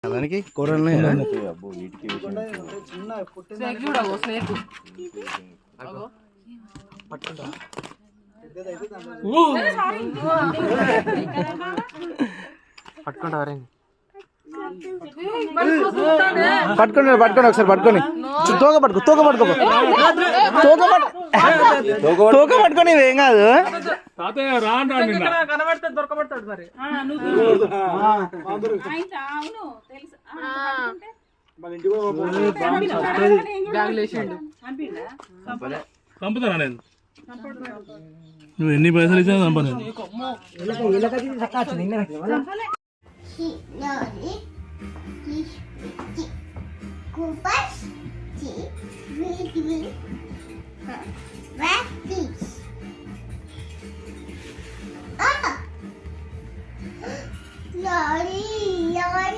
దానికి కూరలు పట్టుకోండి పట్టుకోండి ఒకసారి పట్టుకొని తోక పట్టుకో తోక పట్టుకో తోక పట్టుకొని ఏం కాదు. చంపుతారా నేను నువ్వు ఎన్ని పైసలు ఇచ్చినా చంపలేదు.